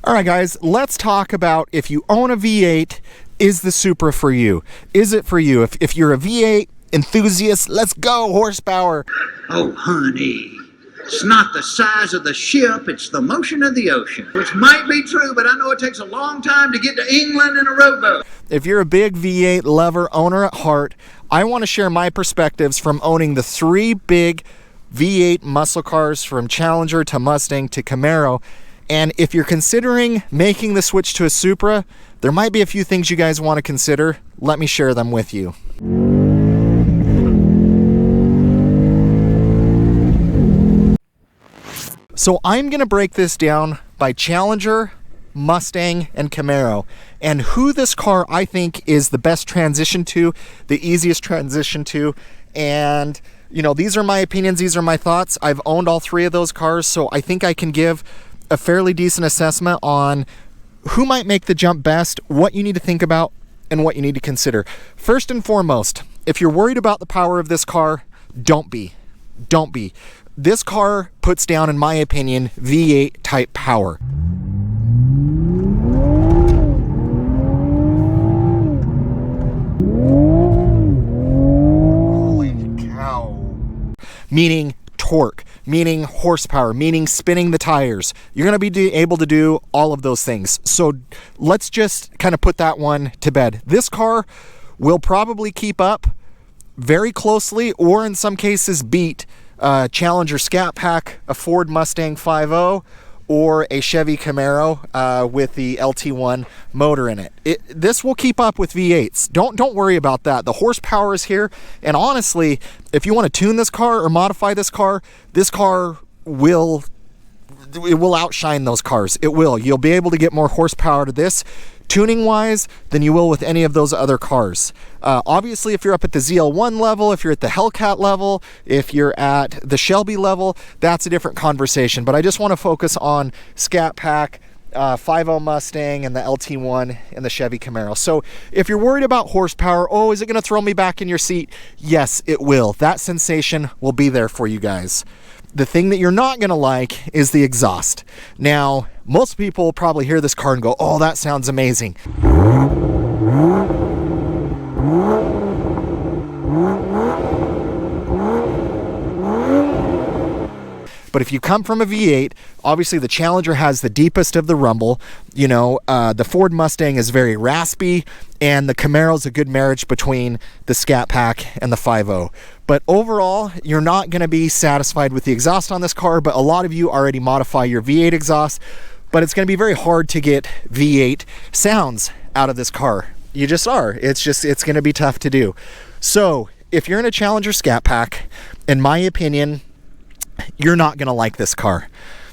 All right, guys, let's talk about if you own a V8, is the Supra for you? Is it for you? If you're a V8 enthusiast, let's go, horsepower. Oh, honey, it's not the size of the ship, it's the motion of the ocean. Which might be true, but I know it takes a long time to get to England in a rowboat. If you're a big V8 lover, owner at heart, I want to share my perspectives from owning the three big V8 muscle cars from Challenger to Mustang to Camaro. And if you're considering making the switch to a Supra, there might be a few things you guys want to consider. Let me share them with you. So I'm going to break this down by Challenger, Mustang, and Camaro, and who this car I think is the best transition to, the easiest transition to. And you know, these are my opinions, these are my thoughts. I've owned all three of those cars, so I think I can give a fairly decent assessment on who might make the jump best, what you need to think about, and what you need to consider. First and foremost, if you're worried about the power of this car, don't be. This car puts down, in my opinion, V8 type power. Holy cow. Meaning torque, meaning horsepower, meaning spinning the tires. You're going to be able to do all of those things. So let's just kind of put that one to bed. This car will probably keep up very closely, or in some cases beat Challenger Scat Pack, a Ford Mustang 5.0, or a Chevy Camaro with the LT1 motor in it. This will keep up with V8s. Don't worry about that. The horsepower is here, and honestly, if you want to tune this car or modify this car will outshine those cars. It will. You'll be able to get more horsepower to this tuning wise than you will with any of those other cars. Obviously, if you're up at the ZL1 level, if you're at the Hellcat level, if you're at the Shelby level, that's a different conversation. But I just want to focus on Scat Pack, 5.0 Mustang, and the LT1 and the Chevy Camaro. So if you're worried about horsepower, oh, is it going to throw me back in your seat? Yes, it will. That sensation will be there for you guys. The thing that you're not going to like is the exhaust. Now, most people probably hear this car and go, oh, that sounds amazing. But if you come from a V8, obviously the Challenger has the deepest of the rumble. You know, the Ford Mustang is very raspy, and the Camaro's a good marriage between the Scat Pack and the 5.0. But overall, you're not going to be satisfied with the exhaust on this car, but a lot of you already modify your V8 exhaust, but it's going to be very hard to get V8 sounds out of this car. You just are. It's going to be tough to do. So if you're in a Challenger Scat Pack, in my opinion, you're not going to like this car.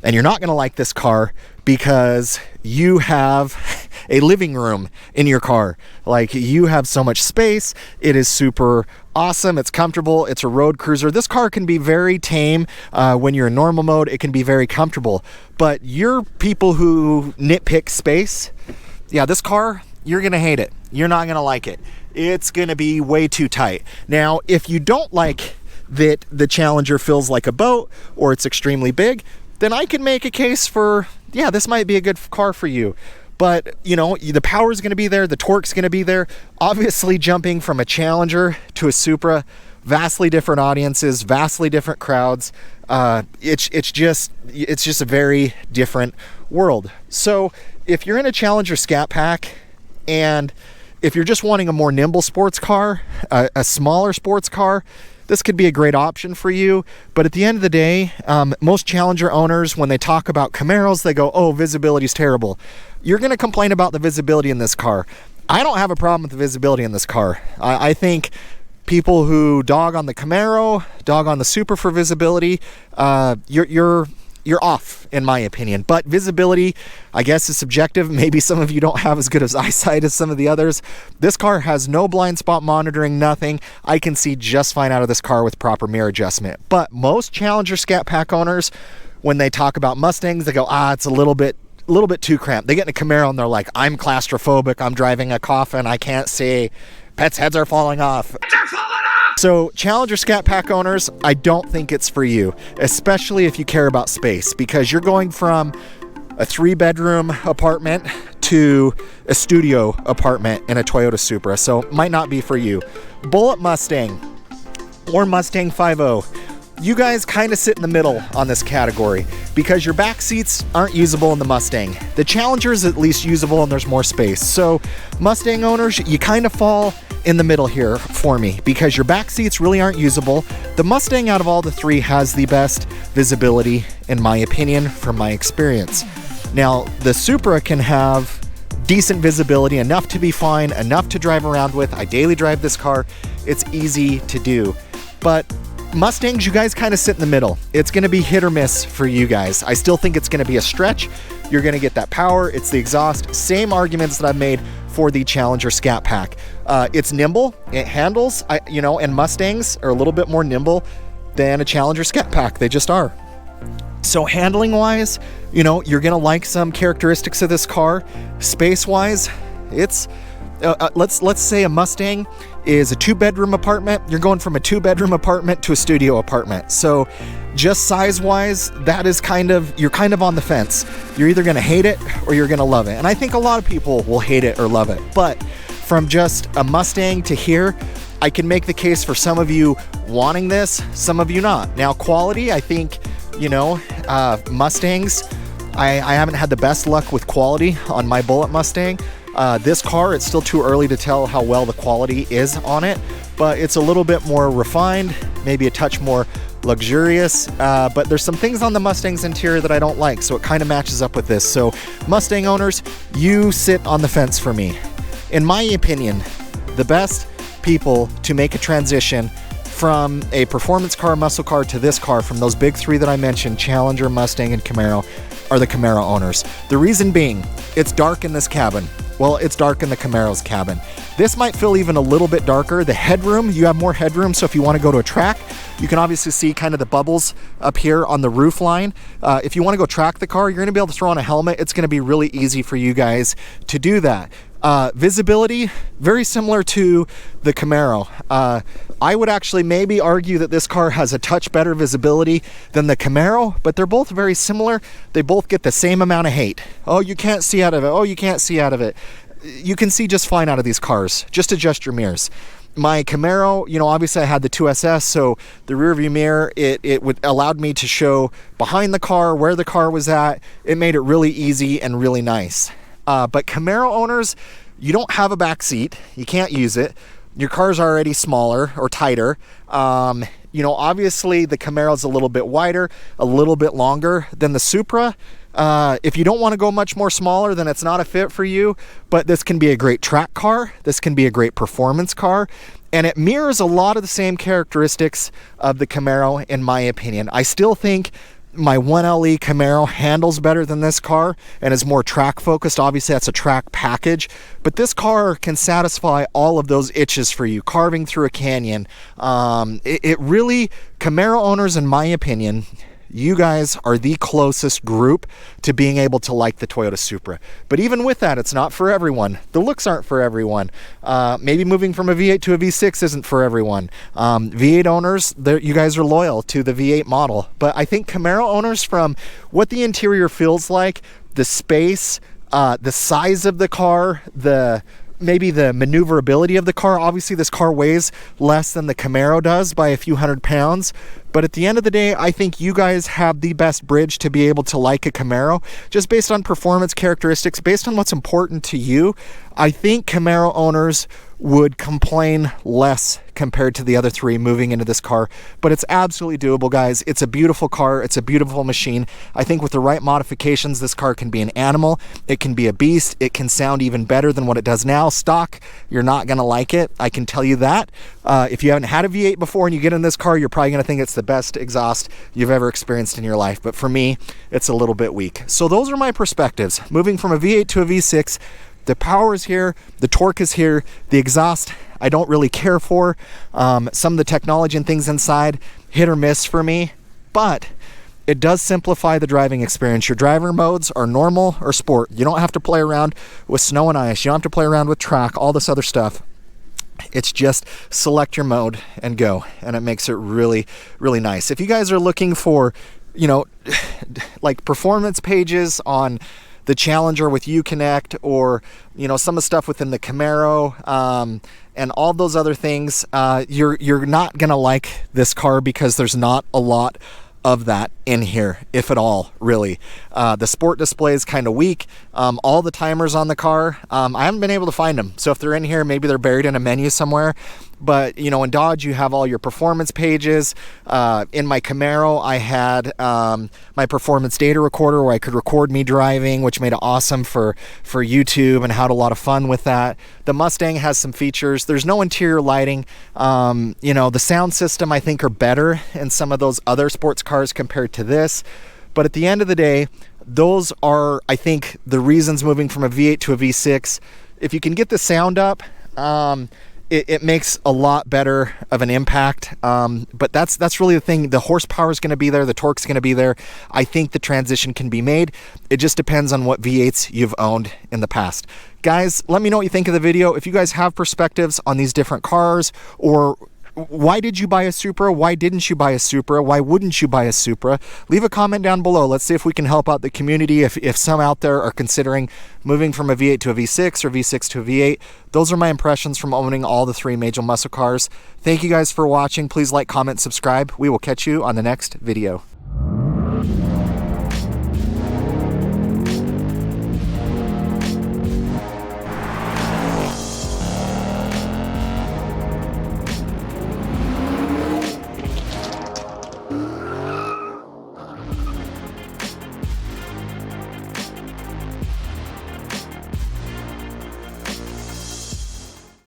And you're not going to like this car because you have a living room in your car. Like, you have so much space. It is super awesome. It's comfortable. It's a road cruiser. This car can be very tame. When you're in normal mode, it can be very comfortable. But you're people who nitpick space. Yeah, this car, you're going to hate it. You're not going to like it. It's going to be way too tight. Now, if you don't like that the Challenger feels like a boat, or it's extremely big, then I can make a case for, yeah, this might be a good car for you. But, you know, the power is going to be there, the torque's going to be there. Obviously, jumping from a Challenger to a Supra, vastly different audiences, vastly different crowds. It's just a very different world. So if you're in a Challenger Scat Pack, and if you're just wanting a more nimble sports car, a smaller sports car, this could be a great option for you. But at the end of the day, most Challenger owners, when they talk about Camaros, they go, oh, visibility is terrible. You're going to complain about the visibility in this car. I don't have a problem with the visibility in this car. I think people who dog on the Camaro, dog on the Supra for visibility, you're off, in my opinion. But visibility, I guess, is subjective. Maybe some of you don't have as good as eyesight as some of the others. This car has no blind spot monitoring, nothing. I can see just fine out of this car with proper mirror adjustment. But most Challenger Scat Pack owners, when they talk about Mustangs, they go, it's a little bit too cramped. They get in a Camaro and they're like, I'm claustrophobic, I'm driving a coffin, I can't see, pets' heads are falling off. So Challenger Scat Pack owners, I don't think it's for you, especially if you care about space, because you're going from a 3-bedroom apartment to a studio apartment in a Toyota Supra, so might not be for you. Bullet Mustang or Mustang 5.0, you guys kind of sit in the middle on this category because your back seats aren't usable in the Mustang. The Challenger is at least usable and there's more space. So Mustang owners, you kind of fall in the middle here for me because your back seats really aren't usable. The Mustang out of all the three has the best visibility, in my opinion, from my experience. Now, the Supra can have decent visibility, enough to be fine, enough to drive around with. I daily drive this car. It's easy to do. But Mustangs, you guys kind of sit in the middle. It's going to be hit or miss for you guys. I still think it's going to be a stretch. You're going to get that power. It's the exhaust. Same arguments that I've made for the Challenger Scat Pack. It's nimble. It handles, and Mustangs are a little bit more nimble than a Challenger Scat Pack. They just are. So handling wise, you're going to like some characteristics of this car. Space wise, it's let's say a Mustang is a 2-bedroom apartment. You're going from a 2-bedroom apartment to a studio apartment. So just size wise, you're kind of on the fence. You're either going to hate it or you're going to love it. And I think a lot of people will hate it or love it. But from just a Mustang to here, I can make the case for some of you wanting this, some of you not. Now, quality, I think, Mustangs, I haven't had the best luck with quality on my Bullet Mustang. This car, it's still too early to tell how well the quality is on it, but it's a little bit more refined, maybe a touch more luxurious, but there's some things on the Mustang's interior that I don't like, so it kind of matches up with this. So Mustang owners, you sit on the fence for me. In my opinion, the best people to make a transition from a performance car, muscle car to this car, from those big three that I mentioned, Challenger, Mustang, and Camaro, are the Camaro owners. The reason being, it's dark in this cabin. Well, it's dark in the Camaro's cabin. This might feel even a little bit darker. The headroom, you have more headroom, so if you want to go to a track, you can obviously see kind of the bubbles up here on the roof line. If you want to go track the car, you're going to be able to throw on a helmet. It's going to be really easy for you guys to do that. Visibility, very similar to the Camaro. I would actually maybe argue that this car has a touch better visibility than the Camaro, but they're both very similar. They both get the same amount of hate. Oh, you can't see out of it. Oh, you can't see out of it. You can see just fine out of these cars. Just adjust your mirrors. My Camaro, obviously I had the 2SS, so the rear view mirror, it allowed me to show behind the car, where the car was at. It made it really easy and really nice. But Camaro owners, you don't have a back seat. You can't use it. Your car's already smaller or tighter. Obviously the Camaro's a little bit wider, a little bit longer than the Supra. If you don't want to go much more smaller, then it's not a fit for you. But this can be a great track car. This can be a great performance car. And it mirrors a lot of the same characteristics of the Camaro, in my opinion. I still think my 1LE Camaro handles better than this car and is more track focused. Obviously that's a track package, but this car can satisfy all of those itches for you. Carving through a canyon, it really, Camaro owners, in my opinion, you guys are the closest group to being able to like the Toyota Supra. But even with that, it's not for everyone. The looks aren't for everyone. Maybe moving from a V8 to a V6 isn't for everyone. V8 owners, you guys are loyal to the V8 model. But I think Camaro owners, from what the interior feels like, the space, the size of the car, maybe the maneuverability of the car. Obviously this car weighs less than the Camaro does by a few hundred pounds, but at the end of the day, I think you guys have the best bridge to be able to like a Camaro, just based on performance characteristics, based on what's important to you. I think Camaro owners would complain less compared to the other three moving into this car, but it's absolutely doable, guys. It's a beautiful car. It's a beautiful machine. I think with the right modifications, this car can be an animal. It can be a beast. It can sound even better than what it does now. Stock, you're not going to like it. I can tell you that. If you haven't had a V8 before and you get in this car, you're probably going to think it's the best exhaust you've ever experienced in your life. But for me, it's a little bit weak. So those are my perspectives. Moving from a V8 to a V6, the power is here, the torque is here, the exhaust I don't really care for. Some of the technology and things inside, hit or miss for me, but it does simplify the driving experience. Your driver modes are normal or sport. You don't have to play around with snow and ice. You don't have to play around with track, all this other stuff. It's just select your mode and go, and it makes it really, really nice. If you guys are looking for you know, like performance pages on the Challenger with Uconnect, or, you know, some of the stuff within the Camaro, and all those other things, you're not gonna like this car because there's not a lot of that in here, if at all, really. The sport display is kind of weak. All the timers on the car, I haven't been able to find them. So if they're in here, maybe they're buried in a menu somewhere. But, you know, in Dodge, you have all your performance pages. In my Camaro, I had my performance data recorder where I could record me driving, which made it awesome for YouTube, and had a lot of fun with that. The Mustang has some features. There's no interior lighting. You know, the sound system, I think, are better in some of those other sports cars compared to this. But at the end of the day, those are, I think, the reasons moving from a V8 to a V6. If you can get the sound up, it makes a lot better of an impact. But that's really the thing. The horsepower is going to be there. The torque's going to be there. I think the transition can be made. It just depends on what V8s you've owned in the past. Guys, let me know what you think of the video. If you guys have perspectives on these different cars, or why did you buy a Supra? Why didn't you buy a Supra? Why wouldn't you buy a Supra? Leave a comment down below. Let's see if we can help out the community. If some out there are considering moving from a V8 to a V6 or V6 to a V8. Those are my impressions from owning all the 3 major muscle cars. Thank you guys for watching. Please like, comment, subscribe. We will catch you on the next video.